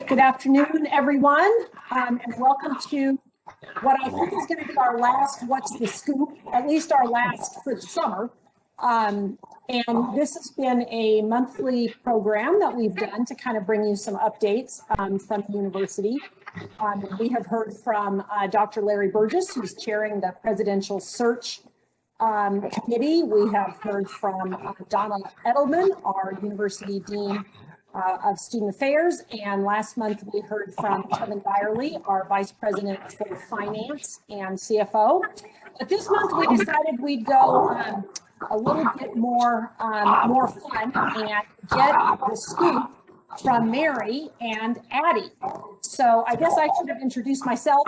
Good afternoon, everyone, and welcome to what I think is going to be our last What's the Scoop, at least our last for the summer. And this has been a monthly program that we've done to kind of bring you some updates from the university. We have heard from Dr. Larry Burgess, who's chairing the Presidential Search Committee. We have heard from Donna Edelman, our University Dean of Student Affairs, and last month we heard from Kevin Byerly, our Vice President for Finance and CFO. But this month we decided we'd go a little bit more fun and get the scoop from Mary and Addie. So I guess I should have introduced myself.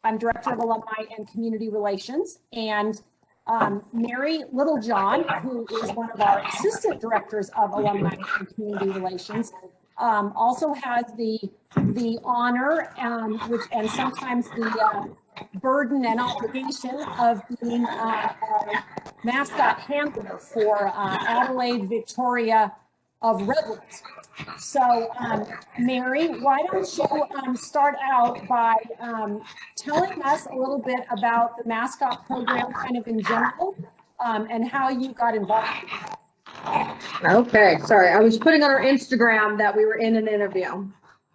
I'm Director of Alumni and Community Relations, and Mary Littlejohn, who is one of our Assistant Directors of Alumni and Community Relations, also has the honor and sometimes the burden and obligation of being a mascot handler for Adelaide Victoria of Redlands. So, Mary, why don't you start out by telling us a little bit about the mascot program kind of in general and how you got involved. Okay, sorry. I was putting on our Instagram that we were in an interview.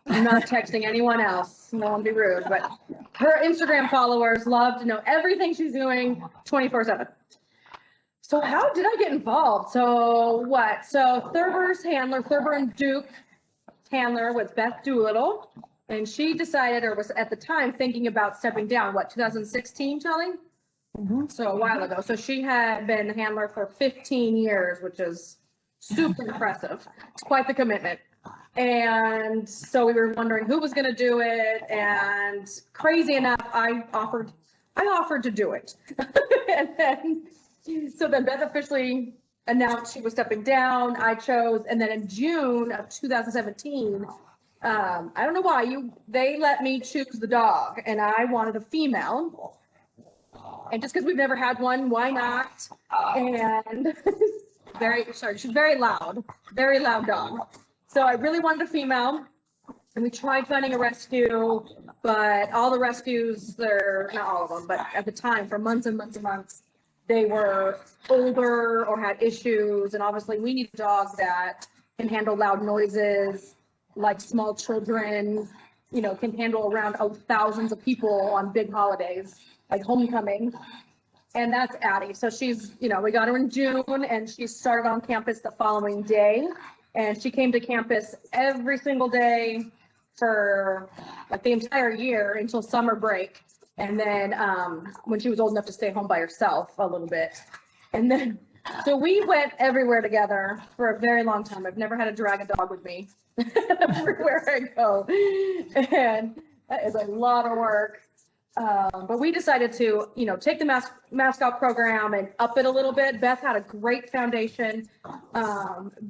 I'm not texting anyone else. No one be rude, but her Instagram followers love to know everything she's doing 24/7. So how did I get involved? So Thurber's handler, Thurber and Duke handler was Beth Doolittle, and she decided, or was at the time thinking about stepping down, 2016, Shelley? Mm-hmm. So a while ago. So she had been the handler for 15 years, which is super impressive. It's quite the commitment. And so we were wondering who was going to do it, and crazy enough, I offered to do it. So then Beth officially announced she was stepping down. I chose, and then in June of 2017, I don't know why they let me choose the dog, and I wanted a female. And just because we've never had one, why not? And she's very loud dog. So I really wanted a female, and we tried finding a rescue, but all the rescues, not all of them, but at the time, for months and months and months, they were older or had issues, and obviously we need a dog that can handle loud noises, like small children, can handle around thousands of people on big holidays, like homecoming. And that's Addie. So she's, we got her in June, and she started on campus the following day, and she came to campus every single day for like the entire year until summer break. And then when she was old enough to stay home by herself a little bit. And then, so we went everywhere together for a very long time. I've never had to drag a dog with me everywhere I go. And that is a lot of work. But we decided to, take the mascot program and up it a little bit. Beth had a great foundation.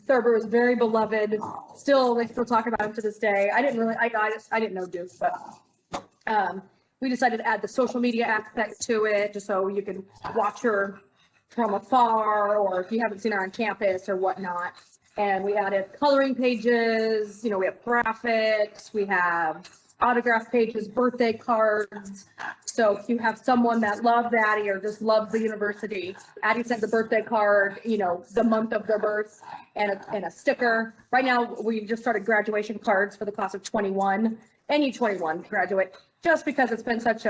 Thurber was very beloved. They still talk about him to this day. I didn't know Duke, but we decided to add the social media aspect to it, just so you can watch her from afar, or if you haven't seen her on campus or whatnot. And we added coloring pages, we have graphics, we have autograph pages, birthday cards. So if you have someone that loves Addie or just loves the university, Addie sent the birthday card, the month of their birth, and a sticker. Right now, we just started graduation cards for the class of 21, any 21 graduate, just because it's been such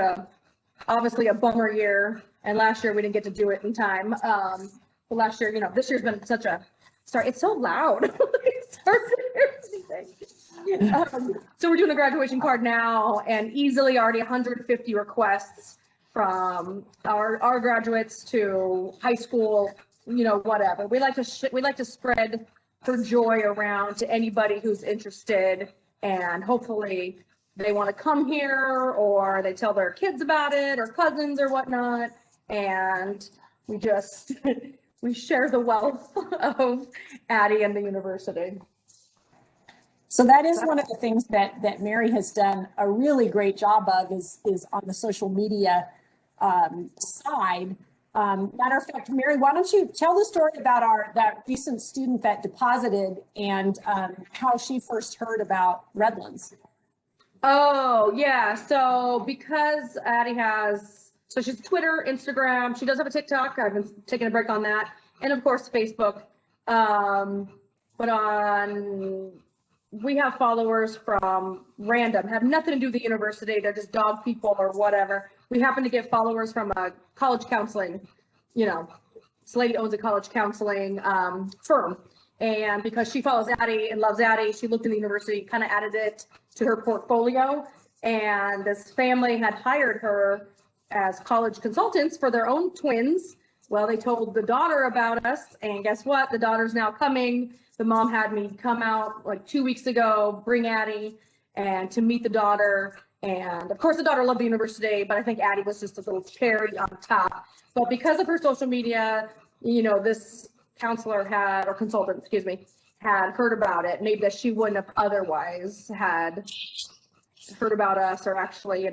obviously a bummer year. And last year we didn't get to do it in time. But last year, this year's been such it's so loud. So we're doing a graduation card now, and easily already 150 requests from our graduates to high school, whatever. We like to spread her joy around to anybody who's interested, and hopefully they want to come here, or they tell their kids about it, or cousins or whatnot, and we share the wealth of Addie and the university. So that is one of the things that Mary has done a really great job of is on the social media side. Matter of fact, Mary, why don't you tell the story about that recent student that deposited and how she first heard about Redlands. Oh, yeah. So because Addie so she's Twitter, Instagram. She does have a TikTok. I've been taking a break on that. And of course, Facebook. We have followers from random, have nothing to do with the university. They're just dog people or whatever. We happen to get followers from a college counseling, this lady owns a college counseling firm. And because she follows Addie and loves Addie, she looked in the university, kind of added it to her portfolio. And this family had hired her as college consultants for their own twins. Well, they told the daughter about us, and guess what? The daughter's now coming. The mom had me come out like 2 weeks ago, bring Addie and to meet the daughter. And of course, the daughter loved the university, but I think Addie was just a little cherry on top. But because of her social media, this counselor or consultant, excuse me, had heard about it, maybe that she wouldn't have otherwise had heard about us or actually,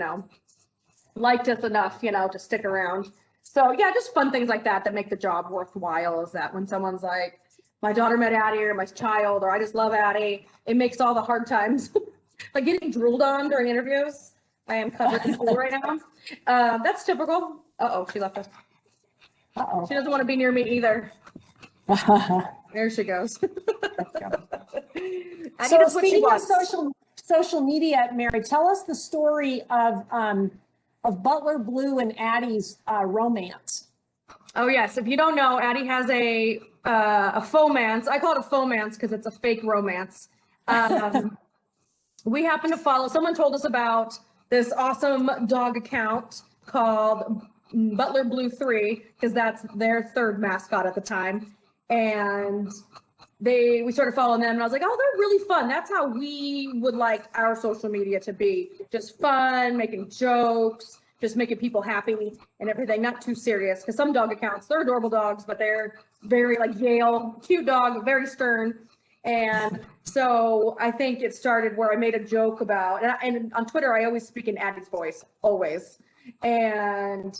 liked us enough, to stick around. So yeah, just fun things like that make the job worthwhile. Is that when someone's like, my daughter met Addie, or my child, or I just love Addie, it makes all the hard times, like getting drooled on during interviews. I am covered in drool right now. That's typical. Uh-oh, she left us. Uh-oh. She doesn't want to be near me either. There she goes. So speaking of social media, Mary, tell us the story of Butler Blue and Addie's romance. Oh yes, if you don't know, Addie has a fomance. I call it a fomance because it's a fake romance. We happen to follow. Someone told us about this awesome dog account called Butler Blue 3 because that's their third mascot at the time, and we started following them, and I was like, oh, they're really fun. That's how we would like our social media to be, just fun, making jokes, just making people happy and everything, not too serious. Because some dog accounts, they're adorable dogs, but they're very like Yale, cute dog, very stern. And so I think it started where I made a joke about, and on Twitter, I always speak in Addie's voice, always. And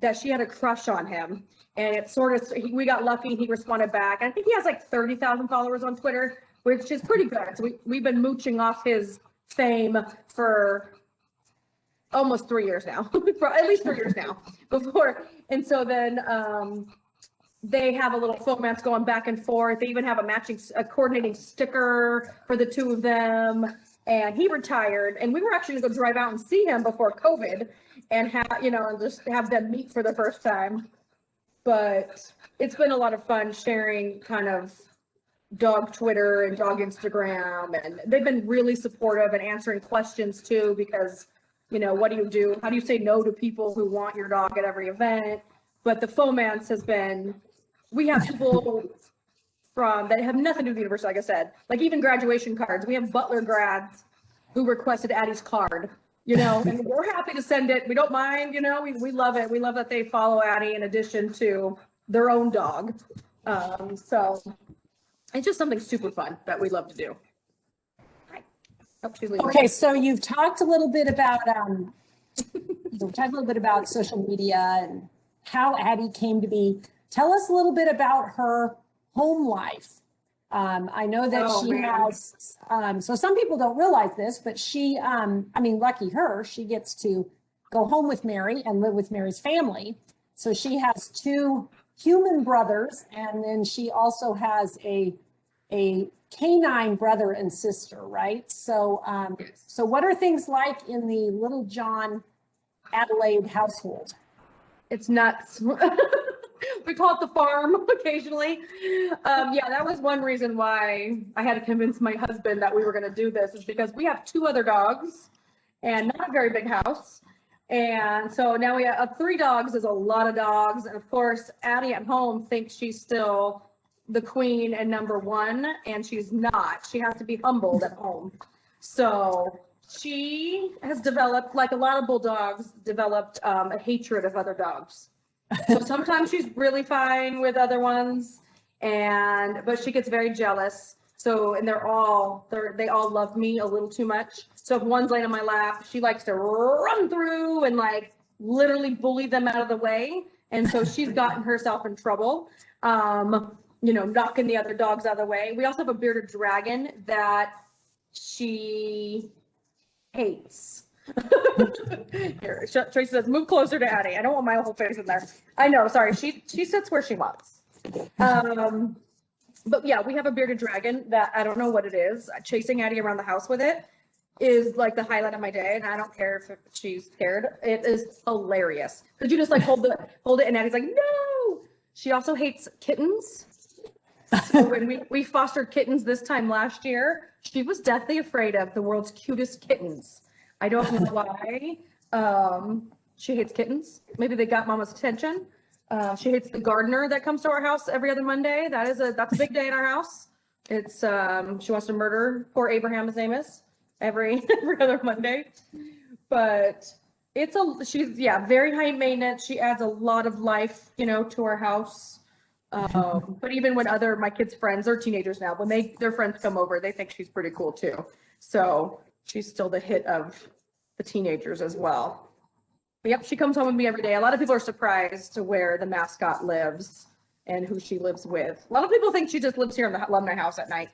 that she had a crush on him. And it sort of, we got lucky, he responded back. I think he has like 30,000 followers on Twitter, which is pretty good. So we've been mooching off his fame for almost 3 years now, for at least 3 years now before. And so then they have a little romance going back and forth. They even have a coordinating sticker for the two of them. And he retired, and we were actually gonna go drive out and see him before COVID and and just have them meet for the first time. But it's been a lot of fun sharing kind of dog Twitter and dog Instagram, and they've been really supportive and answering questions too, because what do you do? How do you say no to people who want your dog at every event? But the fomance has been, we have people that have nothing to do with the university, like I said, like even graduation cards. We have Butler grads who requested Addie's card, and we're happy to send it. We don't mind, we love it. We love that they follow Addie in addition to their own dog. So it's just something super fun that we love to do. Okay, so you've talked a little bit about social media and how Addie came to be. Tell us a little bit about her home life. I know that she has, so some people don't realize this, but she, lucky her, she gets to go home with Mary and live with Mary's family. So she has 2 human brothers, and then she also has a canine brother and sister, right? So, so what are things like in the Littlejohn Adelaide household? It's nuts. We call it the farm occasionally. Yeah, that was one reason why I had to convince my husband that we were going to do this, is because we have 2 other dogs and not a very big house. And so now we have 3 dogs is a lot of dogs. And of course, Addie at home thinks she's still the queen and number 1, and she's not. She has to be humbled at home. So she has developed, like a lot of bulldogs, a hatred of other dogs. So sometimes she's really fine with other ones, but she gets very jealous. So, and they all love me a little too much. So if one's laying on my lap, she likes to run through and like literally bully them out of the way And so she's gotten herself in trouble, knocking the other dogs out of the way. We also have a bearded dragon that she hates. Here, Tracy says, move closer to Addie. I don't want my whole face in there. I know, sorry. She sits where she wants. But yeah, we have a bearded dragon that I don't know what it is. Chasing Addie around the house with it is like the highlight of my day, and I don't care if she's scared. It is hilarious. Could you just like hold it, and Addie's like, no. She also hates kittens. So when we fostered kittens this time last year, she was deathly afraid of the world's cutest kittens. I don't know why. She hates kittens. Maybe they got mama's attention. She hates the gardener that comes to our house every other Monday. That's a big day in our house. It's she wants to murder poor Abraham, his name is, every other Monday. But she's very high maintenance. She adds a lot of life, to our house. But even when my kids' friends are teenagers now, when their friends come over, they think she's pretty cool too. So she's still the hit of the teenagers as well. But yep, she comes home with me every day. A lot of people are surprised to where the mascot lives and who she lives with. A lot of people think she just lives here in the Alumni house at night.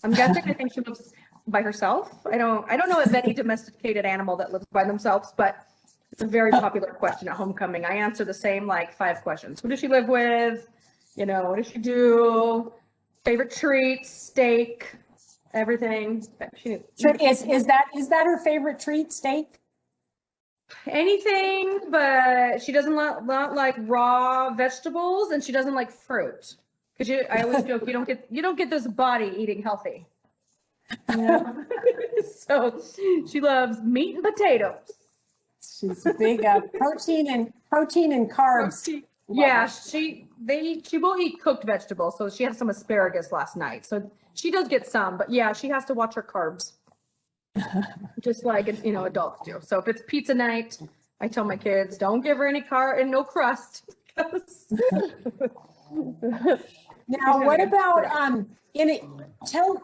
I'm guessing they think she lives by herself. I don't know of any domesticated animal that lives by themselves, but it's a very popular question at homecoming. I answer the same 5 questions. Who does she live with? What does she do? Favorite treats, steak, everything. Is that her favorite treat, steak? Anything, but she doesn't not like raw vegetables, and she doesn't like fruit. Because I always joke, you don't get this body eating healthy. So she loves meat and potatoes. She's a big protein and carbs. Yeah, she will eat cooked vegetables. So she had some asparagus last night. So she does get some, but yeah, she has to watch her carbs. Just like adults do. So if it's pizza night, I tell my kids, don't give her any no crust. Now, what about tell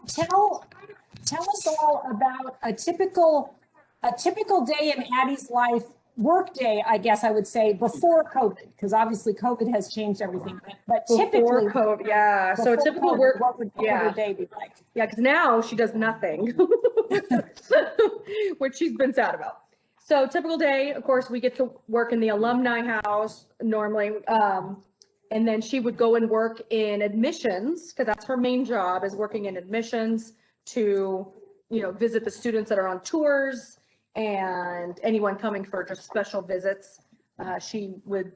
us all about a typical day in Addie's life, work day, I guess I would say, before COVID, because obviously COVID has changed everything. But typically, before COVID, yeah. So typical work, what would your day be like? Yeah, because now she does nothing, which she's been sad about. So typical day, of course, we get to work in the Alumni house normally, and then she would go and work in admissions, because that's her main job, is working in admissions to visit the students that are on tours and anyone coming for just special visits. She would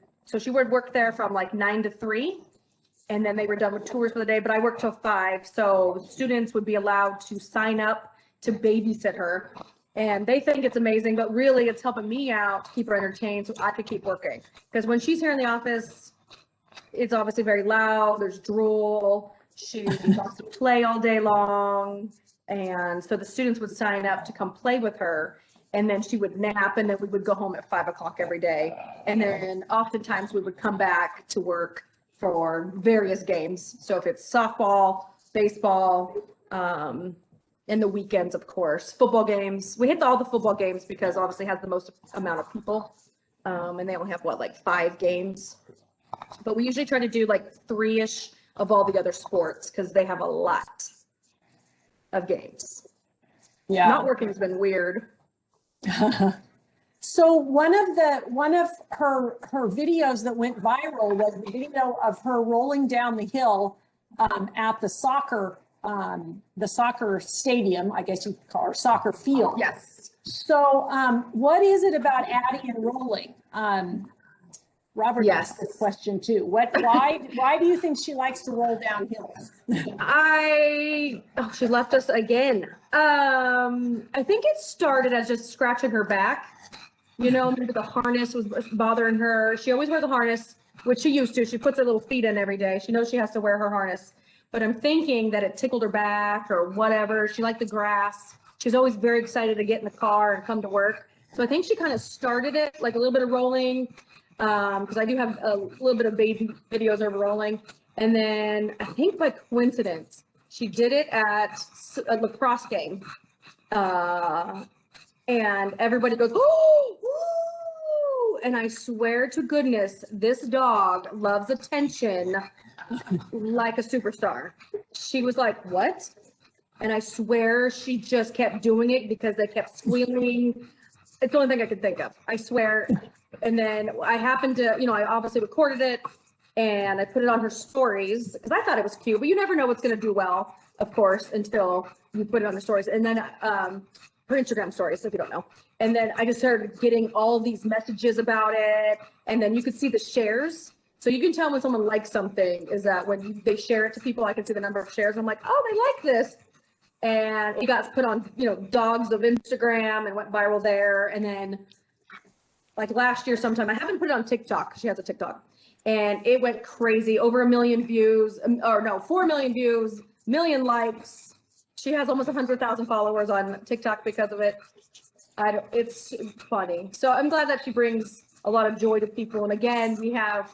work there from 9 to 3, and then they were done with tours for the day, but I worked till 5. So students would be allowed to sign up to babysit her, and they think it's amazing, but really it's helping me out to keep her entertained so I could keep working. Because when she's here in the office, it's obviously very loud, there's drool, she wants to play all day long. And so the students would sign up to come play with her, and then she would nap, and then we would go home at 5 o'clock every day. And then oftentimes we would come back to work for various games. So if it's softball, baseball, and the weekends, of course, football games. We hit all the football games because obviously it has the most amount of people. And they only have 5 games. But we usually try to do 3-ish of all the other sports because they have a lot of games. Yeah. Not working has been weird. So one of her videos that went viral was the video of her rolling down the hill at the soccer stadium, I guess you could call it, soccer field. Yes. So what is it about Addie and rolling? Robert asked this question too. Why do you think she likes to roll down hills? She left us again. I think it started as just scratching her back. Maybe the harness was bothering her. She always wears a harness, which she used to. She puts her little feet in every day. She knows she has to wear her harness. But I'm thinking that it tickled her back or whatever. She liked the grass. She's always very excited to get in the car and come to work. So I think she kind of started it, a little bit of rolling, because I do have a little bit of baby videos of her rolling. And then I think by coincidence, she did it at a lacrosse game. And everybody goes, oh, and I swear to goodness, this dog loves attention like a superstar. She was like, what? And I swear she just kept doing it because they kept squealing. It's the only thing I could think of, I swear. And then I happened to, I obviously recorded it and I put it on her stories because I thought it was cute, but you never know what's going to do well, of course, until you put it on the stories. And then her Instagram stories, if you don't know. And then I just started getting all these messages about it. And then you could see the shares. So you can tell when someone likes something is that when they share it to people, I can see the number of shares. I'm like, oh, they like this. And it got put on, Dogs of Instagram and went viral there. And then like last year sometime, I haven't put it on TikTok. She has a TikTok. And it went crazy, over 1 million views, 4 million views, million likes. She has almost 100,000 followers on TikTok because of it. It's funny. So I'm glad that she brings a lot of joy to people. And again, we have,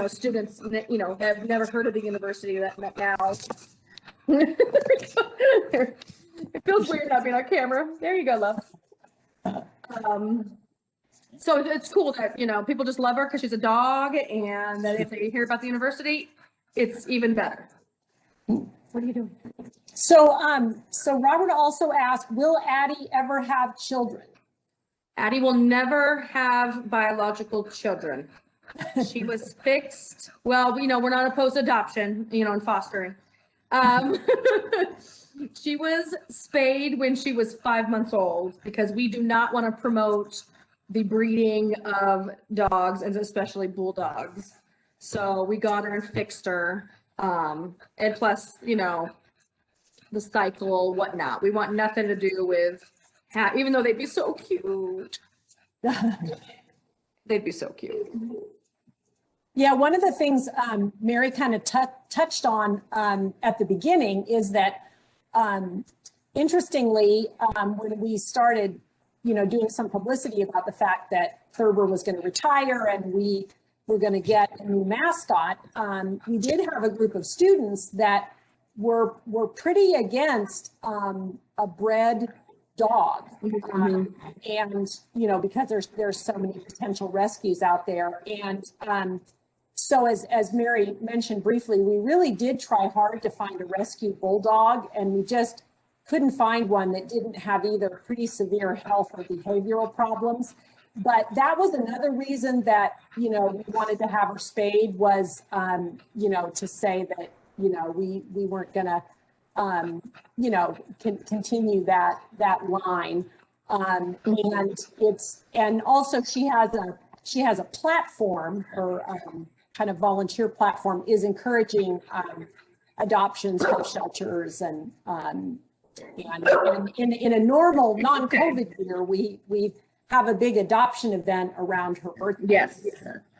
students, have never heard of the university that now. It feels weird not being on camera. There you go, love. So it's cool that, people just love her because she's a dog, and that if they hear about the university, it's even better. What are you doing? So Robert also asked, will Addie ever have children? Addie will never have biological children. She was fixed. Well, we're not opposed to adoption, and fostering. She was spayed when she was 5 months old because we do not want to promote the breeding of dogs, and especially bulldogs. So we got her and fixed her. And plus, the cycle, whatnot. We want nothing to do with, even though they'd be so cute. They'd be so cute. Yeah, one of the things Mary kind of touched on at the beginning is that, interestingly, when we started, doing some publicity about the fact that Thurber was going to retire and we were going to get a new mascot, we did have a group of students that were pretty against a bred dog, and because there's so many potential rescues out there, and so as Mary mentioned briefly, we really did try hard to find a rescue bulldog, and we just couldn't find one that didn't have either pretty severe health or behavioral problems. But that was another reason that, we wanted to have her spayed was, to say that, we weren't going to, continue that line. And also she has a platform, her kind of volunteer platform is encouraging adoptions from shelters, and in a normal non-COVID year, we have a big adoption event around her birthday. Yes.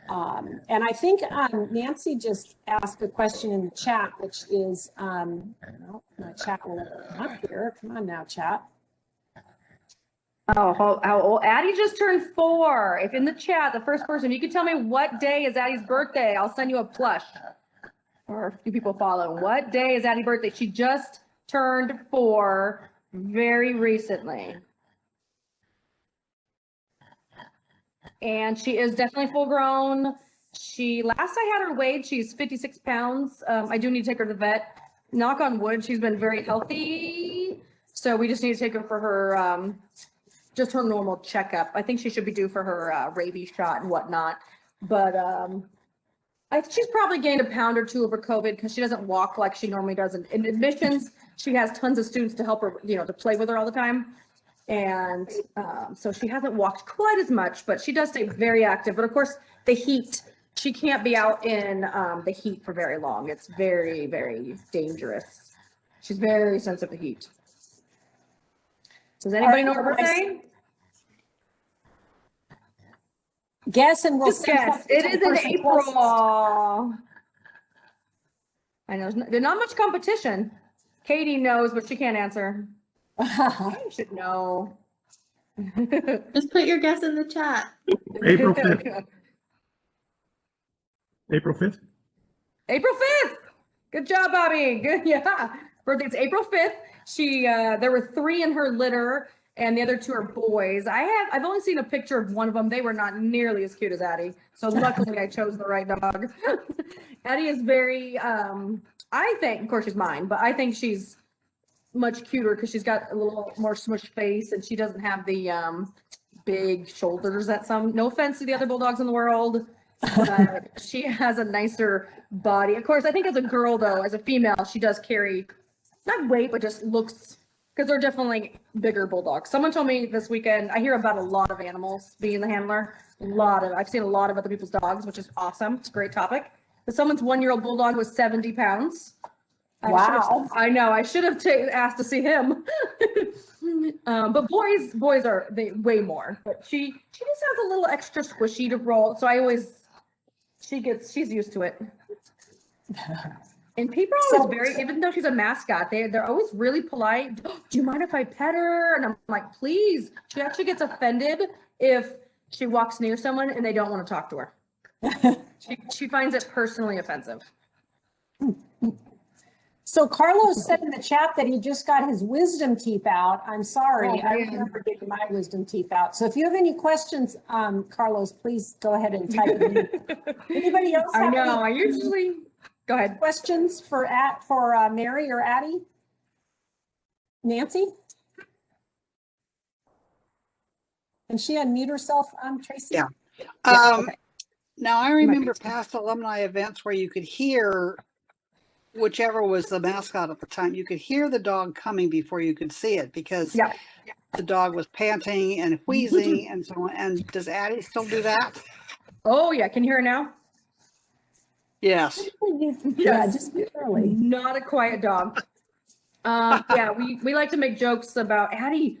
And I think Nancy just asked a question in the chat, which is, my chat will come up here. Come on now, chat. Oh, Addie just turned 4. If in the chat, the first person, you can tell me what day is Addie's birthday, I'll send you a plush. Or a few people follow. What day is Addie's birthday? She just turned 4 very recently. And she is definitely full grown. Last I had her weighed, she's 56 pounds. I do need to take her to the vet. Knock on wood, she's been very healthy. So we just need to take her for her, just her normal checkup. I think she should be due for her rabies shot and whatnot. But she's probably gained a pound or 2 over COVID because she doesn't walk like she normally does. In admissions, she has tons of students to help her, to play with her all the time. And so she hasn't walked quite as much, but she does stay very active. But of course, the heat, she can't be out in the heat for very long. It's very, very dangerous. She's very sensitive to heat. Does anybody know her birthday? Guess, and we'll just guess. It is in April. I know there's not much competition. Katie knows, but she can't answer. You should know. Just put your guess in the chat. April 5th. April 5th? April 5th. Good job, Bobby. Good, yeah. Birthday's April 5th. She, there were 3 in her litter, and the other two are boys. I've only seen a picture of one of them. They were not nearly as cute as Addie. So luckily I chose the right dog. Addie is very, I think, of course she's mine, but I think she's much cuter because she's got a little more smushed face and she doesn't have the big shoulders that no offense to the other bulldogs in the world, but she has a nicer body. Of course, I think as a girl though, as a female, she does carry, not weight, but just looks, because they're definitely bigger bulldogs. Someone told me this weekend, I hear about a lot of animals being the handler, I've seen a lot of other people's dogs, which is awesome. It's a great topic. But someone's 1-year-old bulldog was 70 pounds. Wow. I know. I should have asked to see him. But boys are way more. But she just has a little extra squishy to roll. So she's used to it. And people are always even though she's a mascot, they're always really polite. Do you mind if I pet her? And I'm like, please. She actually gets offended if she walks near someone and they don't want to talk to her. She finds it personally offensive. So Carlos said in the chat that he just got his wisdom teeth out. I'm sorry, Oh, I remember getting my wisdom teeth out. So if you have any questions, Carlos, please go ahead and type it in. Anybody else have I usually go ahead. questions for Mary or Addie? Nancy? Can she unmute herself, Tracy? Yeah. Okay. Now I remember past alumni events where you could hear whichever was the mascot at the time, you could hear the dog coming before you could see it because the dog was panting and wheezing and so on. And does Addie still do that? Oh yeah, can you hear her now? Yes. Yeah, just barely. Not a quiet dog. Yeah, we like to make jokes about Addie.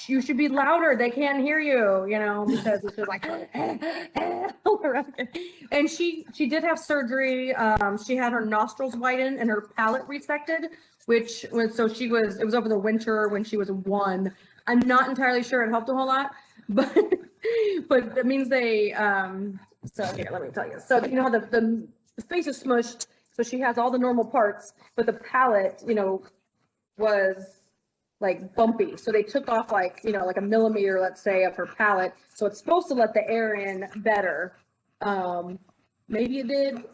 You should be louder. They can't hear you, because it's just like, and she did have surgery. She had her nostrils widened and her palate resected, it was over the winter when she was 1. I'm not entirely sure it helped a whole lot, but that means so here, let me tell you. So how the face is smushed, so she has all the normal parts, but the palate, was like bumpy. So they took off like a millimeter, let's say, of her palate. So it's supposed to let the air in better. Maybe it did.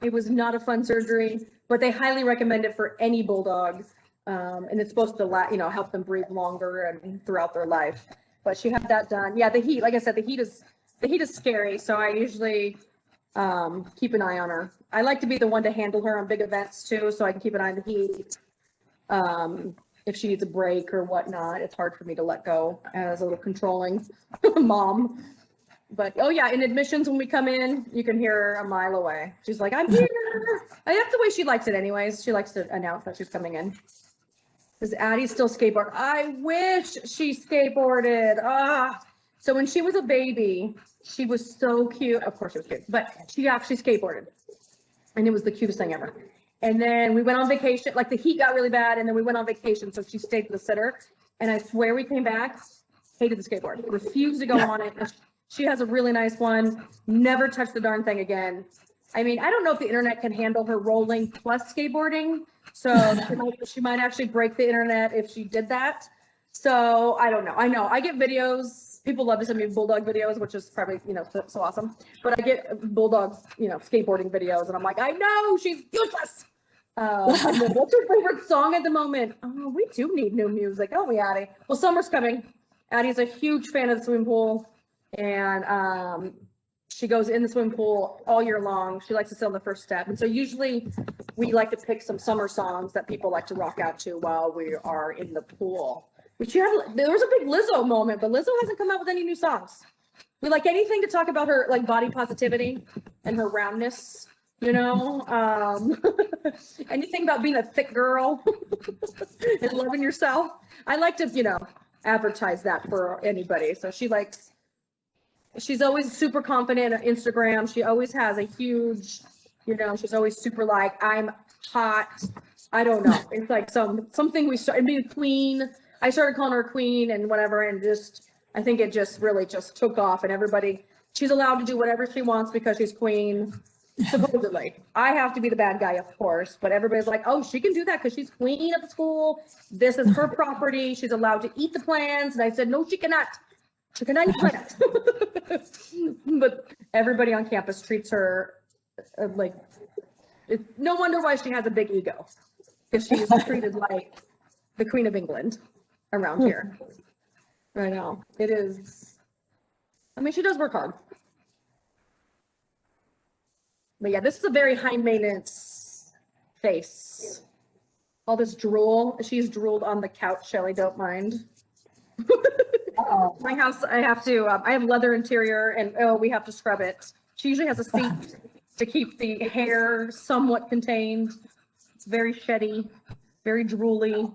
It was not a fun surgery, but they highly recommend it for any bulldog. And it's supposed to help them breathe longer and throughout their life. But she had that done. Yeah, the heat, like I said, the heat is scary. So I usually keep an eye on her. I like to be the one to handle her on big events too, so I can keep an eye on the heat. If she needs a break or whatnot, it's hard for me to let go as a little controlling mom. But oh yeah, in admissions when we come in, you can hear her a mile away. She's like, I'm here. That's the way she likes it anyways. She likes to announce that she's coming in. Does Addie still skateboard? I wish she skateboarded. So when she was a baby, she was so cute. Of course she was cute, but she actually skateboarded. And it was the cutest thing ever. And then we went on vacation, like the heat got really bad, and then we went on vacation, so she stayed with the sitter. And I swear we came back, hated the skateboard, refused to go on it. She has a really nice one, never touched the darn thing again. I mean, I don't know if the internet can handle her rolling plus skateboarding, so she might actually break the internet if she did that. So I don't know. I know I get videos. People love to send me bulldog videos, which is probably, so awesome. But I get bulldogs, skateboarding videos, and I'm like, I know she's useless. What's your favorite song at the moment? Oh, we do need new music, don't we, Addie? Well, summer's coming. Addie's a huge fan of the swimming pool, and she goes in the swimming pool all year long. She likes to sit on the first step, and so usually we like to pick some summer songs that people like to rock out to while we are in the pool. There was a big Lizzo moment, but Lizzo hasn't come out with any new songs. We like anything to talk about her like body positivity and her roundness. Anything about being a thick girl and loving yourself. I like to, advertise that for anybody. So she's always super confident on Instagram. She always has a huge, she's always super like, I'm hot. I don't know. It's like something we started being queen. I started calling her queen and whatever. And I think it just really just took off and she's allowed to do whatever she wants because she's queen. supposedly. I have to be the bad guy, of course, but everybody's like, oh, she can do that because she's queen of the school. This is her property. She's allowed to eat the plants. And I said, no, she cannot. She cannot eat plants. But everybody on campus treats her like, no wonder why she has a big ego, because she's treated like the Queen of England around here. I know, it is. I mean, she does work hard. But yeah, this is a very high maintenance face. All this drool. She's drooled on the couch, Shelly, don't mind. My house, I have leather interior, and oh, we have to scrub it. She usually has a seat to keep the hair somewhat contained. It's very sheddy, very drooly.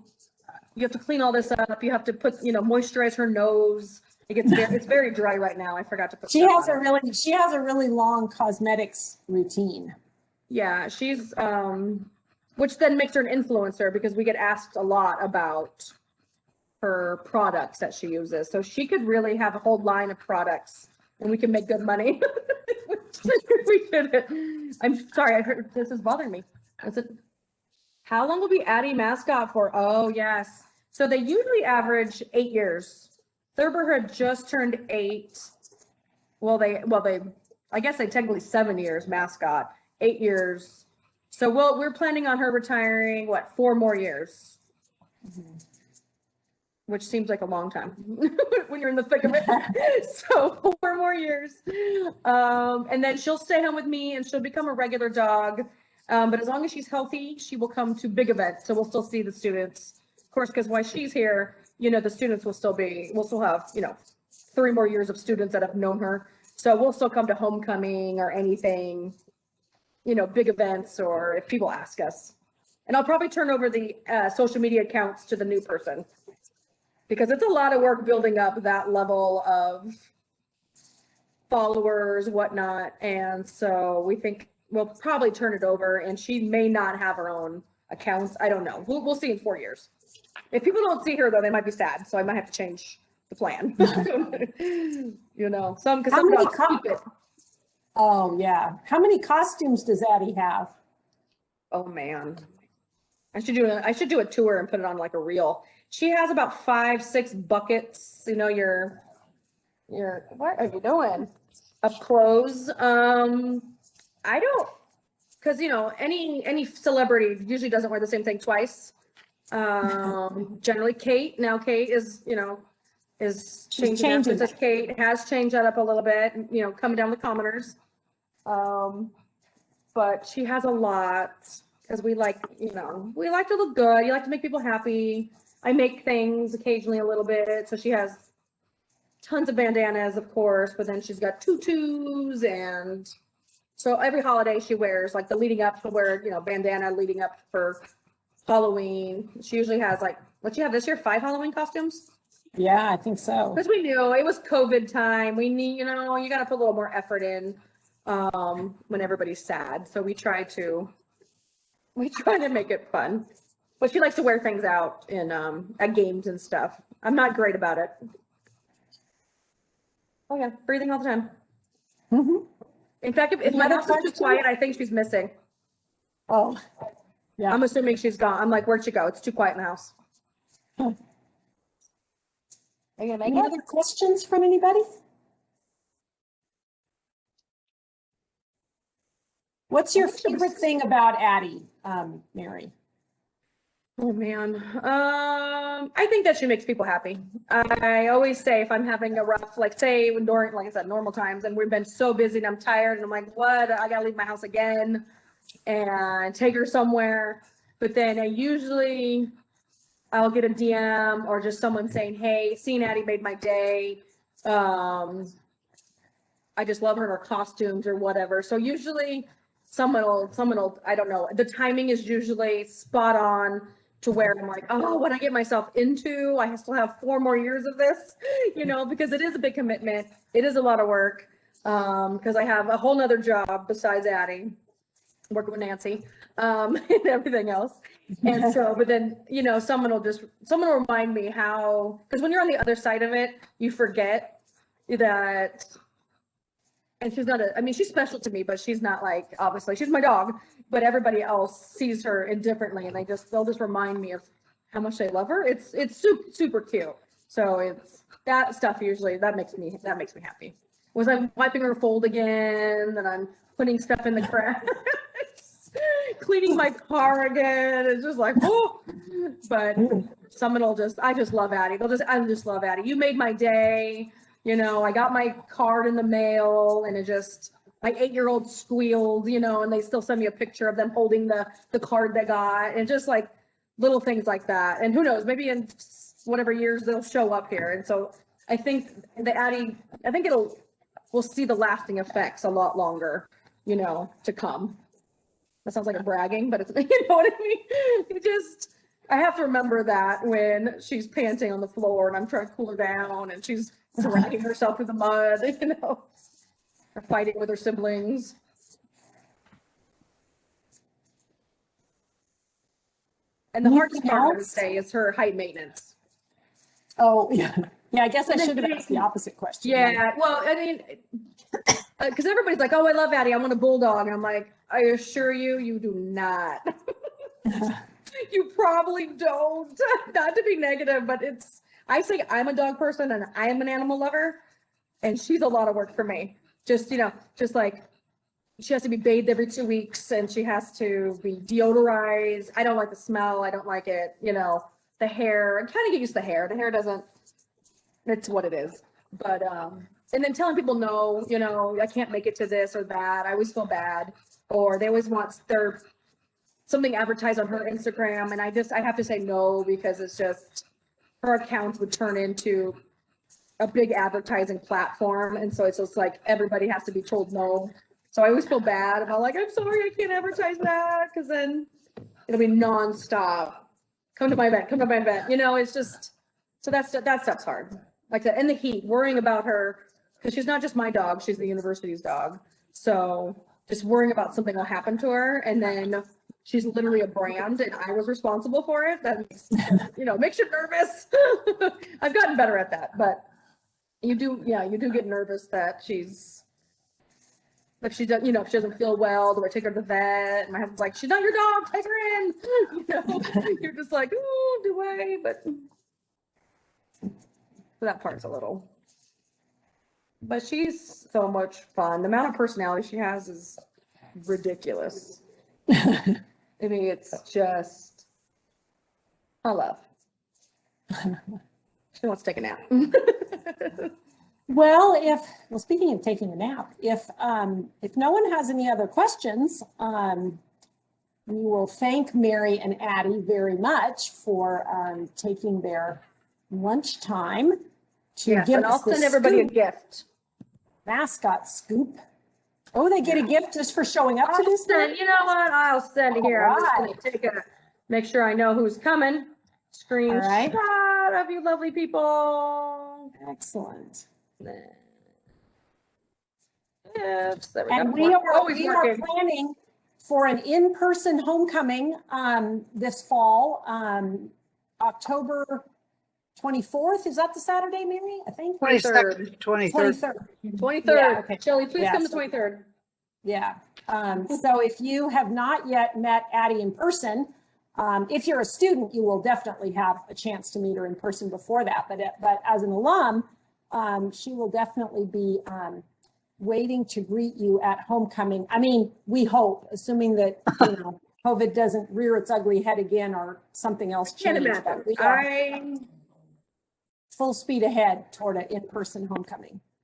You have to clean all this up. You have to put, moisturize her nose. It's very dry right now. I forgot to put. She has a really long cosmetics routine. Yeah, she's which then makes her an influencer, because we get asked a lot about her products that she uses. So she could really have a whole line of products and we can make good money. We did it. I'm sorry, I heard this is bothering me. Is it, how long will be Addie mascot for? Oh yes. So they usually average 8 years. Thurber had just turned 8. I guess they technically 7 years mascot, 8 years. So we're planning on her retiring, 4 more years? Mm-hmm. Which seems like a long time when you're in the thick of it. So 4 more years. And then she'll stay home with me and she'll become a regular dog. But as long as she's healthy, she will come to big events. So we'll still see the students. Of course, because while she's here, the students we'll still have, 3 more years of students that have known her. So we'll still come to homecoming or anything, big events, or if people ask us. And I'll probably turn over the social media accounts to the new person, because it's a lot of work building up that level of followers, whatnot. And so we think we'll probably turn it over, and she may not have her own accounts. I don't know. We'll see in 4 years. If people don't see her though, they might be sad. So I might have to change the plan. Some dogs keep it. Oh yeah. How many costumes does Addie have? Oh man. I should do a tour and put it on like a reel. She has about 5-6 buckets, your what are you doing? Of clothes. I don't, because any celebrity usually doesn't wear the same thing twice. Generally Kate is changing. Princess Kate has changed that up a little bit, coming down the commoners. But she has a lot, because we like to look good. You like to make people happy. I make things occasionally a little bit. So she has tons of bandanas, of course, but then she's got tutus, and so every holiday she wears, like the leading up, she'll wear, bandana leading up for Halloween. She usually has what you have this year, 5 Halloween costumes? Yeah, I think so. Because we knew it was COVID time. We need, you got to put a little more effort in when everybody's sad. So we try to make it fun. But she likes to wear things out in at games and stuff. I'm not great about it. Oh yeah, breathing all the time. Mm-hmm. In fact, if my house is too quiet, I think she's missing. Oh, yeah. I'm assuming she's gone. I'm like, where'd she go? It's too quiet in the house. Huh. Are you gonna make Any it? other questions from anybody? What's your favorite thing about Addie, Mary? Oh man, I think that she makes people happy. I always say if I'm having a rough, say during, like I said, normal times, and we've been so busy and I'm tired and I'm like, what? I gotta leave my house again and take her somewhere. But then I'll get a DM or just someone saying, hey, seeing Addie made my day. I just love her costumes or whatever. So usually someone will, I don't know. The timing is usually spot on to where I'm like, oh, what I get myself into, I still have 4 more years of this, because it is a big commitment. It is a lot of work. Because I have a whole nother job besides Addie, working with Nancy, and everything else. And so, but then, someone will remind me how, because when you're on the other side of it, you forget that And she's not I mean, she's special to me, but she's not like, obviously, she's my dog, but everybody else sees her indifferently and they'll just remind me of how much they love her. It's super, super cute. So it's that stuff usually, that makes me happy. Was I wiping her fold again, and I'm putting stuff in the cracks, cleaning my car again. It's just like, oh, but I just love Addie. I just love Addie. You made my day. You know, I got my card in the mail and my 8-year-old squealed, you know, and they still send me a picture of them holding the card they got, and just like little things like that. And who knows, maybe in whatever years they'll show up here. And so I think we'll see the lasting effects a lot longer, you know, to come. That sounds like a bragging, but it's, you know what I mean? I have to remember that when she's panting on the floor and I'm trying to cool her down and she's dragging herself through the mud, you know, or fighting with her siblings. And the hardest part, I would say, is her height maintenance. Oh, yeah. Yeah, I guess I should have asked the opposite question. Yeah, well, I mean, because everybody's like, oh, I love Addie, I want a bulldog. And I'm like, I assure you, you do not. You probably don't. Not to be negative, but I say I'm a dog person and I am an animal lover, and she's a lot of work for me. Just, you know, just like she has to be bathed every 2 weeks and she has to be deodorized. I don't like the smell. I don't like it. You know, the hair, I kind of get used to the hair. The hair doesn't, it's what it is. But, and then telling people no, you know, I can't make it to this or that. I always feel bad. Or they always want something advertised on her Instagram. And I have to say no, because it's just, her accounts would turn into a big advertising platform. And so it's just like, everybody has to be told no. So I always feel bad about like, I'm sorry, I can't advertise that, because then it'll be nonstop. Come to my event. You know, it's just, so that stuff's hard. Like that, in the heat, worrying about her, because she's not just my dog, she's the university's dog. So just worrying about something will happen to her, and then she's literally a brand and I was responsible for it. That makes, you know, makes you nervous. I've gotten better at that, but you do get nervous that if she does, you know, if she doesn't feel well, do I take her to the vet? And my husband's like, she's not your dog, take her in. You know, you're just like, oh, do I? But that part's a little. But she's so much fun. The amount of personality she has is ridiculous. I mean, it's just, I love. She wants to take a nap. Well, speaking of taking a nap, if no one has any other questions, we will thank Mary and Addie very much for taking their lunchtime to give and us I'll send everybody a gift. Mascot scoop. Oh, they get a gift just for showing up to this thing? You know what? I'll send it here. I'm just gonna make sure I know who's coming. Screenshot of you lovely people. Excellent. Yes, there we and go. we are planning for an in-person homecoming this fall, October 24th. Is that the Saturday, Mary? I think 23rd. 23rd. Yeah, okay. Shelly, please come to 23rd. Yeah. So if you have not yet met Addie in person, if you're a student, you will definitely have a chance to meet her in person before that. But as an alum, she will definitely be waiting to greet you at homecoming. I mean, we hope, assuming that, you know, COVID doesn't rear its ugly head again or something else changes. But we are full speed ahead toward an in-person homecoming.